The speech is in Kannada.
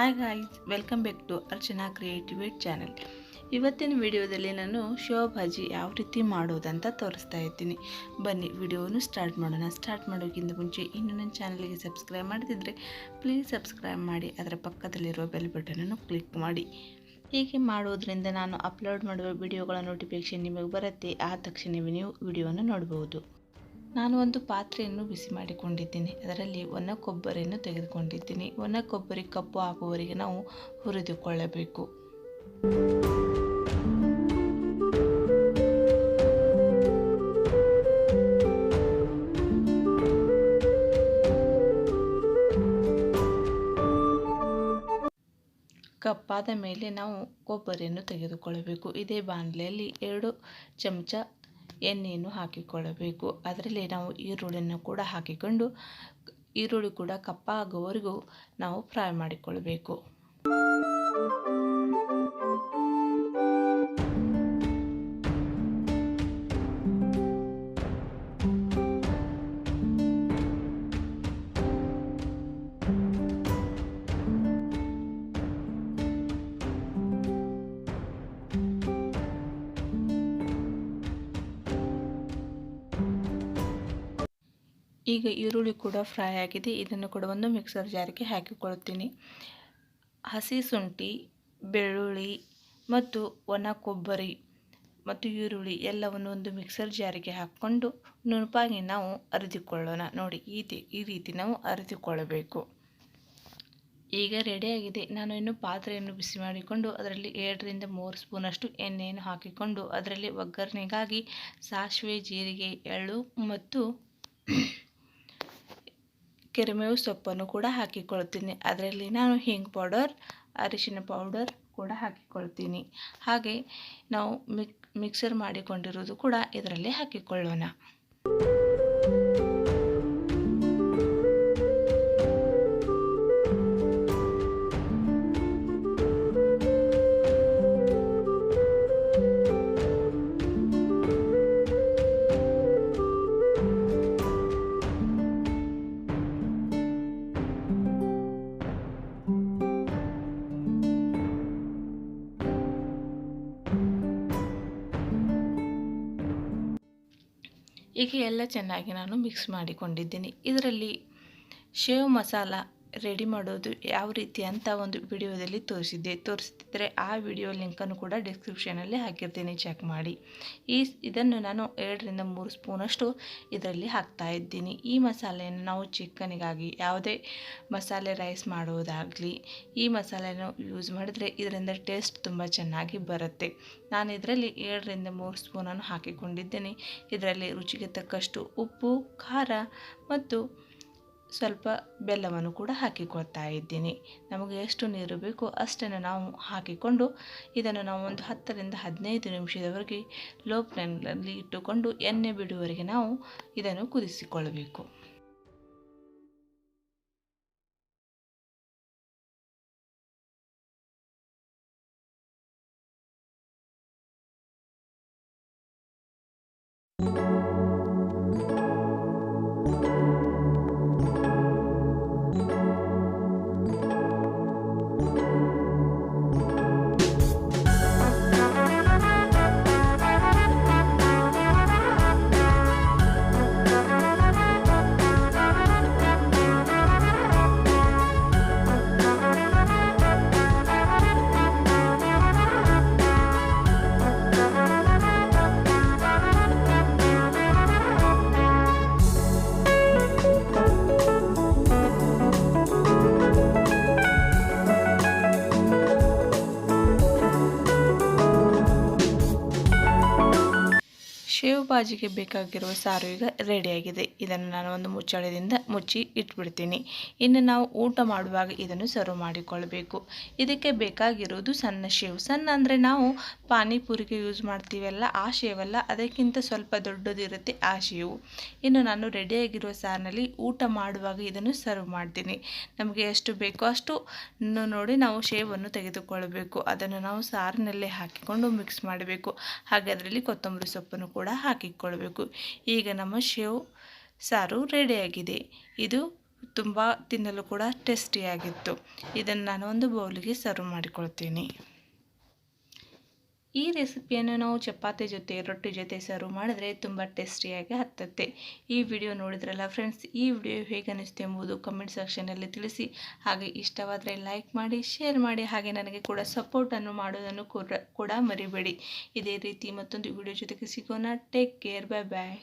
Hi guys, welcome back to Archana creative channel. ಇವತ್ತಿನ ವಿಡಿಯೋದಲ್ಲಿ ನಾನು ಶೇವ್ ಭಾಜಿ ಯಾವ ರೀತಿ ಮಾಡೋದಂತ ತೋರಿಸ್ತಾ ಇದ್ದೀನಿ. ಬನ್ನಿ ವಿಡಿಯೋವನ್ನು ಸ್ಟಾರ್ಟ್ ಮಾಡೋಣ. ಸ್ಟಾರ್ಟ್ ಮಾಡೋಕ್ಕಿಂತ ಮುಂಚೆ ಇನ್ನೂ ನನ್ನ ಚಾನಲ್ಗೆ ಸಬ್ಸ್ಕ್ರೈಬ್ ಮಾಡದಿದ್ದರೆ ಪ್ಲೀಸ್ ಸಬ್ಸ್ಕ್ರೈಬ್ ಮಾಡಿ, ಅದರ ಪಕ್ಕದಲ್ಲಿರುವ ಬೆಲ್ ಬಟನನ್ನು ಕ್ಲಿಕ್ ಮಾಡಿ. ಹೀಗೆ ಮಾಡೋದ್ರಿಂದ ನಾನು ಅಪ್ಲೋಡ್ ಮಾಡುವ ವಿಡಿಯೋಗಳ ನೋಟಿಫಿಕೇಷನ್ ನಿಮಗೆ ಬರುತ್ತೆ. ಆ ತಕ್ಷಣವೇ ನೀವು ವಿಡಿಯೋವನ್ನು ನೋಡಬಹುದು. ನಾನು ಒಂದು ಪಾತ್ರೆಯನ್ನು ಬಿಸಿ ಮಾಡಿಕೊಂಡಿದ್ದೀನಿ. ಅದರಲ್ಲಿ ಒಣ ಕೊಬ್ಬರಿಯನ್ನು ತೆಗೆದುಕೊಂಡಿದ್ದೀನಿ. ಒಣ ಕೊಬ್ಬರಿ ಕಪ್ಪು ಆಗುವವರೆಗೆ ನಾವು ಹುರಿದುಕೊಳ್ಳಬೇಕು. ಕಪ್ಪಾದ ಮೇಲೆ ನಾವು ಕೊಬ್ಬರಿಯನ್ನು ತೆಗೆದುಕೊಳ್ಳಬೇಕು. ಇದೇ ಬಾಣಲೆಯಲ್ಲಿ 2 ಚಮಚ ಎಣ್ಣೆಯನ್ನು ಹಾಕಿಕೊಳ್ಳಬೇಕು. ಅದರಲ್ಲಿ ನಾವು ಈರುಳ್ಳಿಯನ್ನು ಕೂಡ ಹಾಕಿಕೊಂಡು ಈರುಳ್ಳಿ ಕೂಡ ಕಪ್ಪಾಗುವವರೆಗೂ ನಾವು ಫ್ರೈ ಮಾಡಿಕೊಳ್ಳಬೇಕು. ಈಗ ಈರುಳ್ಳಿ ಕೂಡ ಫ್ರೈ ಆಗಿದೆ. ಇದನ್ನು ಕೂಡ ಒಂದು ಮಿಕ್ಸರ್ ಜಾರಿಗೆ ಹಾಕಿಕೊಳ್ಳುತ್ತೀನಿ. ಹಸಿ ಶುಂಠಿ, ಬೆಳ್ಳುಳ್ಳಿ ಮತ್ತು ಒಣ ಕೊಬ್ಬರಿ ಮತ್ತು ಈರುಳ್ಳಿ ಎಲ್ಲವನ್ನು ಒಂದು ಮಿಕ್ಸರ್ ಜಾರಿಗೆ ಹಾಕ್ಕೊಂಡು ನುಣುಪಾಗಿ ನಾವು ಅರಿದುಕೊಳ್ಳೋಣ. ನೋಡಿ, ಈ ರೀತಿ ನಾವು ಅರಿದುಕೊಳ್ಳಬೇಕು. ಈಗ ರೆಡಿಯಾಗಿದೆ. ನಾನು ಇನ್ನು ಪಾತ್ರೆಯನ್ನು ಬಿಸಿ ಮಾಡಿಕೊಂಡು ಅದರಲ್ಲಿ 2 ರಿಂದ 3 ಸ್ಪೂನಷ್ಟು ಎಣ್ಣೆಯನ್ನು ಹಾಕಿಕೊಂಡು ಅದರಲ್ಲಿ ಒಗ್ಗರಣೆಗಾಗಿ ಸಾಸಿವೆ, ಜೀರಿಗೆ, ಎಳ್ಳು ಮತ್ತು ಕರಿಬೇವು ಸೊಪ್ಪನ್ನು ಕೂಡ ಹಾಕಿಕೊಳ್ತೀನಿ. ಅದರಲ್ಲಿ ನಾನು ಹಿಂಗ್ ಪೌಡರ್, ಅರಿಶಿನ ಪೌಡರ್ ಕೂಡ ಹಾಕಿಕೊಳ್ತೀನಿ. ಹಾಗೆ ನಾವು ಮಿಕ್ಸರ್ ಮಾಡಿಕೊಂಡಿರೋದು ಕೂಡ ಇದರಲ್ಲಿ ಹಾಕಿಕೊಳ್ಳೋಣ. ಈಗ ಎಲ್ಲ ಚೆನ್ನಾಗಿ ನಾನು ಮಿಕ್ಸ್ ಮಾಡಿಕೊಂಡಿದ್ದೀನಿ. ಇದರಲ್ಲಿ ಶೇವ್ ಮಸಾಲ ರೆಡಿ ಮಾಡೋದು ಯಾವ ರೀತಿ ಅಂತ ಒಂದು ವಿಡಿಯೋದಲ್ಲಿ ತೋರಿಸಿದ್ದರೆ ಆ ವಿಡಿಯೋ ಲಿಂಕನ್ನು ಕೂಡ ಡಿಸ್ಕ್ರಿಪ್ಷನಲ್ಲಿ ಹಾಕಿರ್ತೀನಿ, ಚೆಕ್ ಮಾಡಿ. ಇದನ್ನು ನಾನು 2 ರಿಂದ 3 ಸ್ಪೂನಷ್ಟು ಇದರಲ್ಲಿ ಹಾಕ್ತಾ ಇದ್ದೀನಿ. ಈ ಮಸಾಲೆಯನ್ನು ನಾವು ಚಿಕನ್ನಿಗಾಗಿ ಯಾವುದೇ ಮಸಾಲೆ ರೈಸ್ ಮಾಡೋದಾಗಲಿ ಈ ಮಸಾಲೆಯನ್ನು ಯೂಸ್ ಮಾಡಿದರೆ ಇದರಿಂದ ಟೇಸ್ಟ್ ತುಂಬ ಚೆನ್ನಾಗಿ ಬರುತ್ತೆ. ನಾನು ಇದರಲ್ಲಿ 2 ರಿಂದ 3 ಸ್ಪೂನನ್ನು ಹಾಕಿಕೊಂಡಿದ್ದೇನೆ. ಇದರಲ್ಲಿ ರುಚಿಗೆ ತಕ್ಕಷ್ಟು ಉಪ್ಪು, ಖಾರ ಮತ್ತು ಸ್ವಲ್ಪ ಬೆಲ್ಲವನ್ನು ಕೂಡ ಹಾಕಿಕೊಳ್ತಾ ಇದ್ದೀನಿ. ನಮಗೆ ಎಷ್ಟು ನೀರು ಬೇಕೋ ಅಷ್ಟನ್ನು ನಾವು ಹಾಕಿಕೊಂಡು ಇದನ್ನು ನಾವು ಒಂದು 10 ರಿಂದ 15 ನಿಮಿಷದವರೆಗೆ ಲೋ ಫ್ಲೇಮ್ನಲ್ಲಿ ಇಟ್ಟುಕೊಂಡು ಎಣ್ಣೆ ಬಿಡುವವರೆಗೆ ನಾವು ಇದನ್ನು ಕುದಿಸಿಕೊಳ್ಳಬೇಕು. ಶೇವ್ ಭಾಜಿಗೆ ಬೇಕಾಗಿರುವ ಸಾರು ಈಗ ರೆಡಿಯಾಗಿದೆ. ಇದನ್ನು ನಾನು ಒಂದು ಮುಚ್ಚಳದಿಂದ ಮುಚ್ಚಿ ಇಟ್ಬಿಡ್ತೀನಿ. ಇನ್ನು ನಾವು ಊಟ ಮಾಡುವಾಗ ಇದನ್ನು ಸರ್ವ್ ಮಾಡಿಕೊಳ್ಬೇಕು. ಇದಕ್ಕೆ ಬೇಕಾಗಿರೋದು ಸಣ್ಣ ಶೇವ್. ಸಣ್ಣ ಅಂದರೆ ನಾವು ಪಾನಿಪುರಿಗೆ ಯೂಸ್ ಮಾಡ್ತೀವಲ್ಲ ಆ ಶೇವಲ್ಲ, ಅದಕ್ಕಿಂತ ಸ್ವಲ್ಪ ದೊಡ್ಡದಿರುತ್ತೆ ಆ ಶೇವು. ಇನ್ನು ನಾನು ರೆಡಿಯಾಗಿರುವ ಸಾರಿನಲ್ಲಿ ಊಟ ಮಾಡುವಾಗ ಇದನ್ನು ಸರ್ವ್ ಮಾಡ್ತೀನಿ. ನಮಗೆ ಎಷ್ಟು ಬೇಕೋ ಅಷ್ಟು ನೋಡಿ ನಾವು ಶೇವನ್ನು ತೆಗೆದುಕೊಳ್ಳಬೇಕು. ಅದನ್ನು ನಾವು ಸಾರಿನಲ್ಲೇ ಹಾಕಿಕೊಂಡು ಮಿಕ್ಸ್ ಮಾಡಬೇಕು. ಹಾಗೆ ಅದರಲ್ಲಿ ಕೊತ್ತಂಬರಿ ಸೊಪ್ಪನ್ನು ಕೂಡ ಹಾಕಿಕೊಳ್ಳಬೇಕು. ಈಗ ನಮ್ಮ ಶೇವ್ ಸಾರು ರೆಡಿಯಾಗಿದೆ. ಇದು ತುಂಬ ತಿನ್ನಲು ಕೂಡ ಟೇಸ್ಟಿಯಾಗಿತ್ತು. ಇದನ್ನು ನಾನು ಒಂದು ಬೌಲಿಗೆ ಸರ್ವ್ ಮಾಡಿಕೊಳ್ತೀನಿ. ಈ ರೆಸಿಪಿಯನ್ನು ನಾವು ಚಪಾತಿ ಜೊತೆ ರೊಟ್ಟಿ ಜೊತೆ ಸರ್ವ್ ಮಾಡಿದ್ರೆ ತುಂಬ ಟೇಸ್ಟಿಯಾಗಿ ಆಗ್ತದೆ. ಈ ವಿಡಿಯೋ ನೋಡಿದ್ರಲ್ಲ ಫ್ರೆಂಡ್ಸ್, ಈ ವಿಡಿಯೋ ಹೇಗೆ ಅನಿಸ್ತು ಎಂಬುದು ಕಮೆಂಟ್ ಸೆಕ್ಷನಲ್ಲಿ ತಿಳಿಸಿ. ಹಾಗೆ ಇಷ್ಟವಾದರೆ ಲೈಕ್ ಮಾಡಿ, ಶೇರ್ ಮಾಡಿ, ಹಾಗೆ ನನಗೆ ಕೂಡ ಸಪೋರ್ಟನ್ನು ಮಾಡೋದನ್ನು ಕೂಡ ಮರಿಬೇಡಿ. ಇದೇ ರೀತಿ ಮತ್ತೊಂದು ವಿಡಿಯೋ ಜೊತೆಗೆ ಸಿಗೋಣ. ಟೇಕ್ ಕೇರ್, ಬೈ ಬಾಯ್.